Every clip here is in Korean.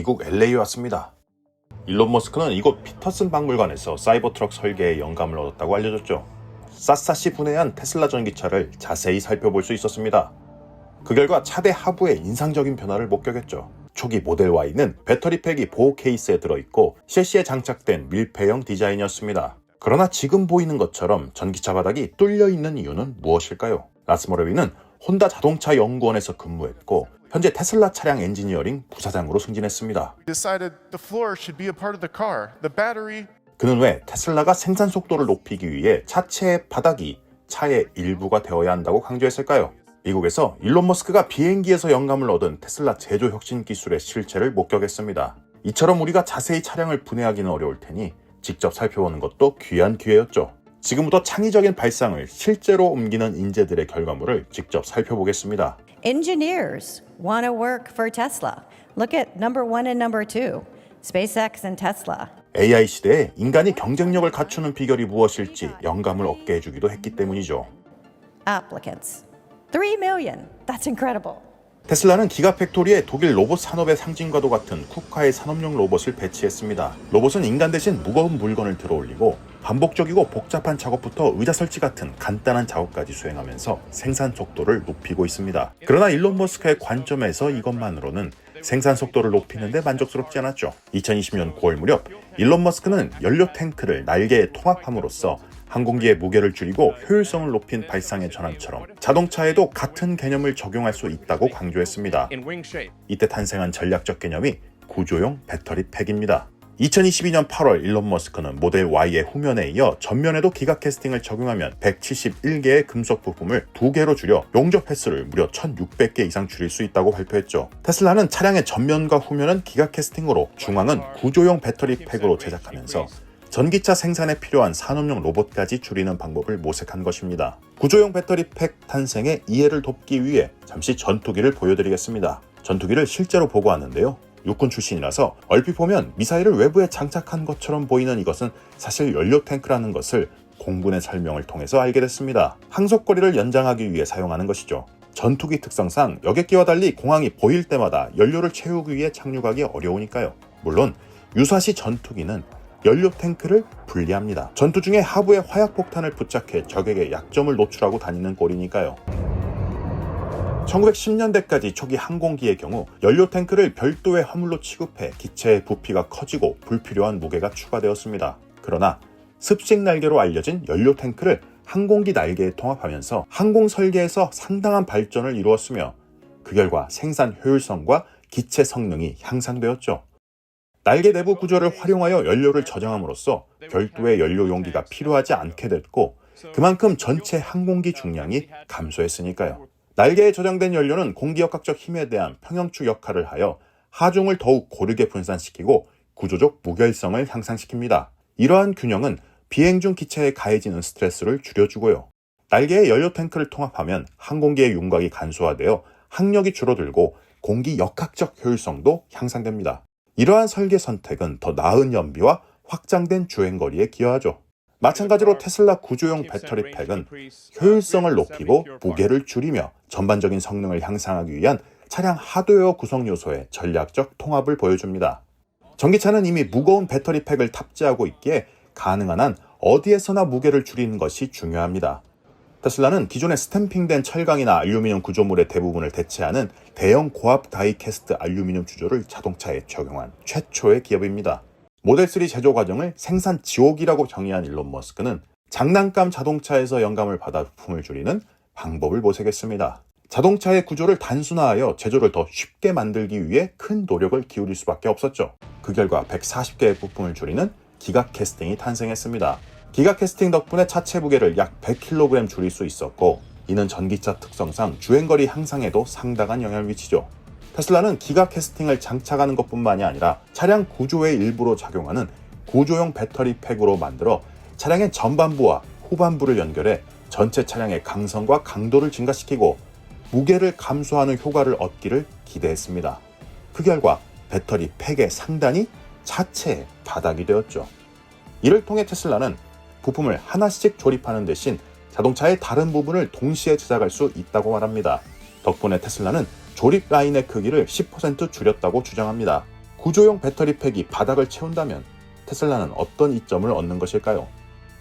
미국 LA에 왔습니다. 일론 머스크는 이곳 피터슨 박물관에서 사이버트럭 설계에 영감을 얻었다고 알려졌죠. 샅샅이 분해한 테슬라 전기차를 자세히 살펴볼 수 있었습니다. 그 결과 차대 하부에 인상적인 변화를 목격했죠. 초기 모델 Y는 배터리 팩이 보호 케이스에 들어있고 셰시에 장착된 밀폐형 디자인이었습니다. 그러나 지금 보이는 것처럼 전기차 바닥이 뚫려있는 이유는 무엇일까요? 라스모레비는 혼다 자동차 연구원에서 근무했고 현재 테슬라 차량 엔지니어링 부사장으로 승진했습니다. 그는 왜 테슬라가 생산 속도를 높이기 위해 차체의 바닥이 차의 일부가 되어야 한다고 강조했을까요? 미국에서 일론 머스크가 비행기에서 영감을 얻은 테슬라 제조 혁신 기술의 실체를 목격했습니다. 이처럼 우리가 자세히 차량을 분해하기는 어려울 테니 직접 살펴보는 것도 귀한 기회였죠. 지금부터 창의적인 발상을 실제로 옮기는 인재들의 결과물을 직접 살펴보겠습니다. Engineers want to work for Tesla. Look at number 1 and number 2, SpaceX and Tesla. AI 시대에 인간이 경쟁력을 갖추는 비결이 무엇일지 영감을 얻게 해주기도 했기 때문이죠. Applicants. 3 million. That's incredible. 테슬라는 기가팩토리에 독일 로봇 산업의 상징과도 같은 쿠카의 산업용 로봇을 배치했습니다. 로봇은 인간 대신 무거운 물건을 들어올리고 반복적이고 복잡한 작업부터 의자 설치 같은 간단한 작업까지 수행하면서 생산 속도를 높이고 있습니다. 그러나 일론 머스크의 관점에서 이것만으로는 생산 속도를 높이는데 만족스럽지 않았죠. 2020년 9월 무렵 일론 머스크는 연료 탱크를 날개에 통합함으로써 항공기의 무게를 줄이고 효율성을 높인 발상의 전환처럼 자동차에도 같은 개념을 적용할 수 있다고 강조했습니다. 이때 탄생한 전략적 개념이 구조용 배터리 팩입니다. 2022년 8월 일론 머스크는 모델 Y의 후면에 이어 전면에도 기가 캐스팅을 적용하면 171개의 금속 부품을 2개로 줄여 용접 횟수를 무려 1600개 이상 줄일 수 있다고 발표했죠. 테슬라는 차량의 전면과 후면은 기가 캐스팅으로 중앙은 구조용 배터리 팩으로 제작하면서 전기차 생산에 필요한 산업용 로봇까지 줄이는 방법을 모색한 것입니다. 구조용 배터리 팩 탄생의 이해를 돕기 위해 잠시 전투기를 보여드리겠습니다. 전투기를 실제로 보고 왔는데요. 육군 출신이라서 얼핏 보면 미사일을 외부에 장착한 것처럼 보이는 이것은 사실 연료 탱크라는 것을 공군의 설명을 통해서 알게 됐습니다. 항속거리를 연장하기 위해 사용하는 것이죠. 전투기 특성상 여객기와 달리 공항이 보일 때마다 연료를 채우기 위해 착륙하기 어려우니까요. 물론 유사시 전투기는 연료 탱크를 분리합니다. 전투 중에 하부에 화약폭탄을 부착해 적에게 약점을 노출하고 다니는 꼴이니까요. 1910년대까지 초기 항공기의 경우 연료 탱크를 별도의 화물로 취급해 기체의 부피가 커지고 불필요한 무게가 추가되었습니다. 그러나 습식 날개로 알려진 연료 탱크를 항공기 날개에 통합하면서 항공 설계에서 상당한 발전을 이루었으며 그 결과 생산 효율성과 기체 성능이 향상되었죠. 날개 내부 구조를 활용하여 연료를 저장함으로써 별도의 연료 용기가 필요하지 않게 됐고 그만큼 전체 항공기 중량이 감소했으니까요. 날개에 저장된 연료는 공기역학적 힘에 대한 평형축 역할을 하여 하중을 더욱 고르게 분산시키고 구조적 무결성을 향상시킵니다. 이러한 균형은 비행 중 기체에 가해지는 스트레스를 줄여주고요. 날개에 연료 탱크를 통합하면 항공기의 윤곽이 간소화되어 항력이 줄어들고 공기 역학적 효율성도 향상됩니다. 이러한 설계 선택은 더 나은 연비와 확장된 주행거리에 기여하죠. 마찬가지로 테슬라 구조용 배터리 팩은 효율성을 높이고 무게를 줄이며 전반적인 성능을 향상하기 위한 차량 하드웨어 구성 요소의 전략적 통합을 보여줍니다. 전기차는 이미 무거운 배터리 팩을 탑재하고 있기에 가능한 한 어디에서나 무게를 줄이는 것이 중요합니다. 테슬라는 기존의 스탬핑된 철강이나 알루미늄 구조물의 대부분을 대체하는 대형 고압 다이캐스트 알루미늄 주조를 자동차에 적용한 최초의 기업입니다. 모델3 제조 과정을 생산 지옥이라고 정의한 일론 머스크는 장난감 자동차에서 영감을 받아 부품을 줄이는 방법을 모색했습니다. 자동차의 구조를 단순화하여 제조를 더 쉽게 만들기 위해 큰 노력을 기울일 수밖에 없었죠. 그 결과 140개의 부품을 줄이는 기가 캐스팅이 탄생했습니다. 기가 캐스팅 덕분에 차체 무게를 약 100kg 줄일 수 있었고 이는 전기차 특성상 주행거리 향상에도 상당한 영향을 미치죠. 테슬라는 기가 캐스팅을 장착하는 것뿐만이 아니라 차량 구조의 일부로 작용하는 구조용 배터리 팩으로 만들어 차량의 전반부와 후반부를 연결해 전체 차량의 강성과 강도를 증가시키고 무게를 감소하는 효과를 얻기를 기대했습니다. 그 결과 배터리 팩의 상단이 차체의 바닥이 되었죠. 이를 통해 테슬라는 부품을 하나씩 조립하는 대신 자동차의 다른 부분을 동시에 제작할 수 있다고 말합니다. 덕분에 테슬라는 조립 라인의 크기를 10% 줄였다고 주장합니다. 구조용 배터리팩이 바닥을 채운다면 테슬라는 어떤 이점을 얻는 것일까요?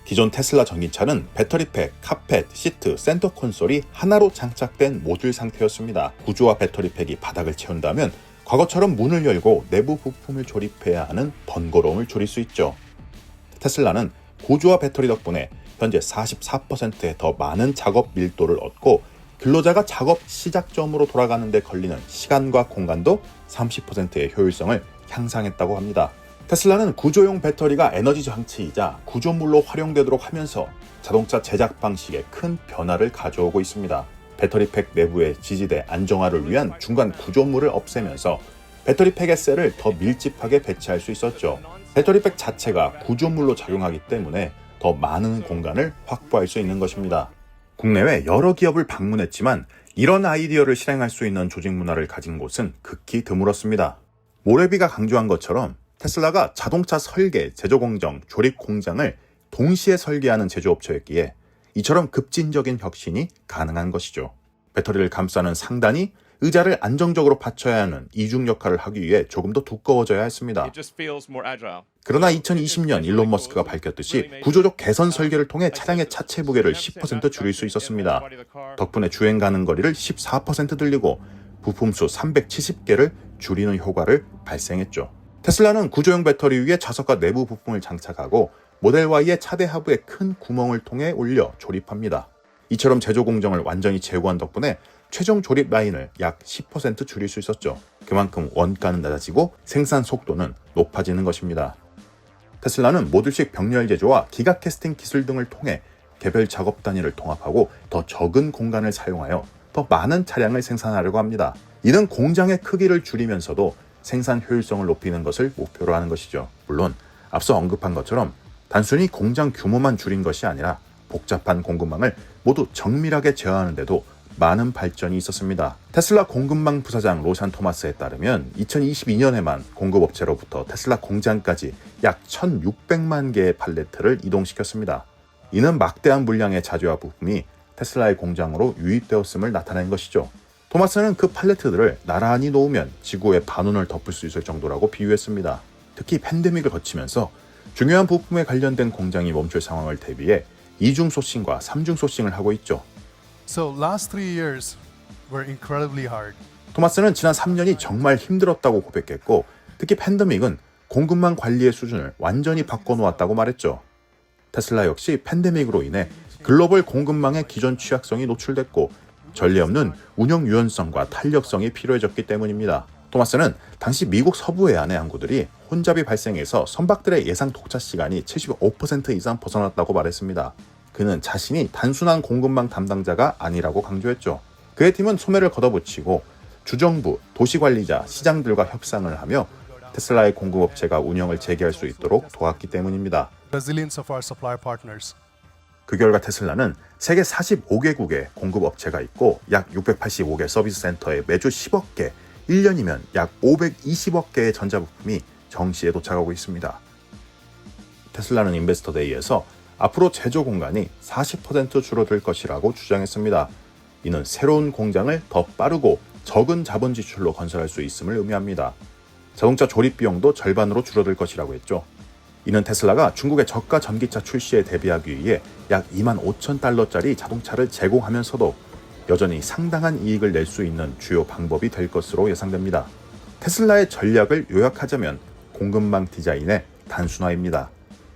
기존 테슬라 전기차는 배터리팩, 카펫, 시트, 센터 콘솔이 하나로 장착된 모듈 상태였습니다. 구조화 배터리팩이 바닥을 채운다면 과거처럼 문을 열고 내부 부품을 조립해야 하는 번거로움을 줄일 수 있죠. 테슬라는 구조화 배터리 덕분에 현재 44%의 더 많은 작업 밀도를 얻고 근로자가 작업 시작점으로 돌아가는 데 걸리는 시간과 공간도 30%의 효율성을 향상했다고 합니다. 테슬라는 구조용 배터리가 에너지 장치이자 구조물로 활용되도록 하면서 자동차 제작 방식에 큰 변화를 가져오고 있습니다. 배터리팩 내부의 지지대 안정화를 위한 중간 구조물을 없애면서 배터리팩의 셀을 더 밀집하게 배치할 수 있었죠. 배터리팩 자체가 구조물로 작용하기 때문에 더 많은 공간을 확보할 수 있는 것입니다. 국내외 여러 기업을 방문했지만 이런 아이디어를 실행할 수 있는 조직 문화를 가진 곳은 극히 드물었습니다. 모레비가 강조한 것처럼 테슬라가 자동차 설계, 제조 공정, 조립 공장을 동시에 설계하는 제조업체였기에 이처럼 급진적인 혁신이 가능한 것이죠. 배터리를 감싸는 상단이 의자를 안정적으로 받쳐야 하는 이중 역할을 하기 위해 조금 더 두꺼워져야 했습니다. 그러나 2020년 일론 머스크가 밝혔듯이 구조적 개선 설계를 통해 차량의 차체 무게를 10% 줄일 수 있었습니다. 덕분에 주행 가능 거리를 14% 늘리고 부품수 370개를 줄이는 효과를 발생했죠. 테슬라는 구조용 배터리 위에 좌석과 내부 부품을 장착하고 모델 Y의 차대 하부에 큰 구멍을 통해 올려 조립합니다. 이처럼 제조 공정을 완전히 제고한 덕분에 최종 조립 라인을 약 10% 줄일 수 있었죠. 그만큼 원가는 낮아지고 생산 속도는 높아지는 것입니다. 테슬라는 모듈식 병렬 제조와 기가 캐스팅 기술 등을 통해 개별 작업 단위를 통합하고 더 적은 공간을 사용하여 더 많은 차량을 생산하려고 합니다. 이는 공장의 크기를 줄이면서도 생산 효율성을 높이는 것을 목표로 하는 것이죠. 물론 앞서 언급한 것처럼 단순히 공장 규모만 줄인 것이 아니라 복잡한 공급망을 모두 정밀하게 제어하는 데도 많은 발전이 있었습니다. 테슬라 공급망 부사장 로샨 토마스에 따르면 2022년에만 공급업체로부터 테슬라 공장까지 약 1,600만 개의 팔레트를 이동시켰습니다. 이는 막대한 물량의 자재와 부품이 테슬라의 공장으로 유입되었음을 나타낸 것이죠. 토마스는 그 팔레트들을 나란히 놓으면 지구의 반원을 덮을 수 있을 정도라고 비유했습니다. 특히 팬데믹을 거치면서 중요한 부품에 관련된 공장이 멈출 상황을 대비해 이중 소싱과 삼중 소싱을 하고 있죠. So last 3 years were incredibly hard. 토마스는 지난 3년이 정말 힘들었다고 고백했고 특히 팬데믹은 공급망 관리의 수준을 완전히 바꿔놓았다고 말했죠. 테슬라 역시 팬데믹으로 인해 글로벌 공급망의 기존 취약성이 노출됐고 전례 없는 운영 유연성과 탄력성이 필요해졌기 때문입니다. 토마스는 당시 미국 서부 해안의 항구들이 혼잡이 발생해서 선박들의 예상 도착 시간이 75% 이상 벗어났다고 말했습니다. 그는 자신이 단순한 공급망 담당자가 아니라고 강조했죠. 그의 팀은 소매를 걷어붙이고 주정부, 도시관리자, 시장들과 협상을 하며 테슬라의 공급업체가 운영을 재개할 수 있도록 도왔기 때문입니다. Resilience of our supply partners. 그 결과 테슬라는 세계 45개국에 공급업체가 있고 약 685개 서비스 센터에 매주 10억 개, 1년이면 약 520억 개의 전자부품이 정시에 도착하고 있습니다. 테슬라는 인베스터 데이에서 앞으로 제조 공간이 40% 줄어들 것이라고 주장했습니다. 이는 새로운 공장을 더 빠르고 적은 자본 지출로 건설할 수 있음을 의미합니다. 자동차 조립 비용도 절반으로 줄어들 것이라고 했죠. 이는 테슬라가 중국의 저가 전기차 출시에 대비하기 위해 약 25,000달러짜리 자동차를 제공하면서도 여전히 상당한 이익을 낼 수 있는 주요 방법이 될 것으로 예상됩니다. 테슬라의 전략을 요약하자면 공급망 디자인의 단순화입니다.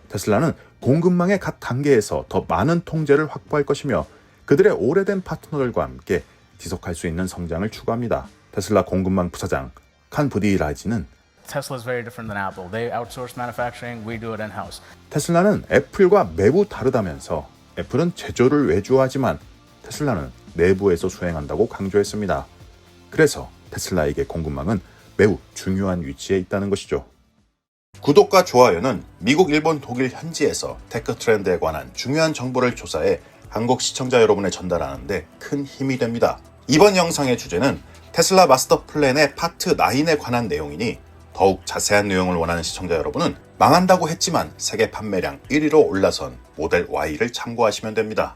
테슬라는 공급망의 각 단계에서 더 많은 통제를 확보할 것이며 그들의 오래된 파트너들과 함께 지속할 수 있는 성장을 추구합니다. 테슬라 공급망 부사장 칸 부디라지는 Tesla is very different than Apple. They outsource manufacturing, we do it in-house. 테슬라는 애플과 매우 다르다면서 애플은 제조를 외주하지만 테슬라는 내부에서 수행한다고 강조했습니다. 그래서 테슬라에게 공급망은 매우 중요한 위치에 있다는 것이죠. 구독과 좋아요는 미국, 일본, 독일 현지에서 테크 트렌드에 관한 중요한 정보를 조사해 한국 시청자 여러분에 전달하는 데 큰 힘이 됩니다. 이번 영상의 주제는 테슬라 마스터 플랜의 파트 9에 관한 내용이니 더욱 자세한 내용을 원하는 시청자 여러분은 망한다고 했지만 세계 판매량 1위로 올라선 모델 Y를 참고하시면 됩니다.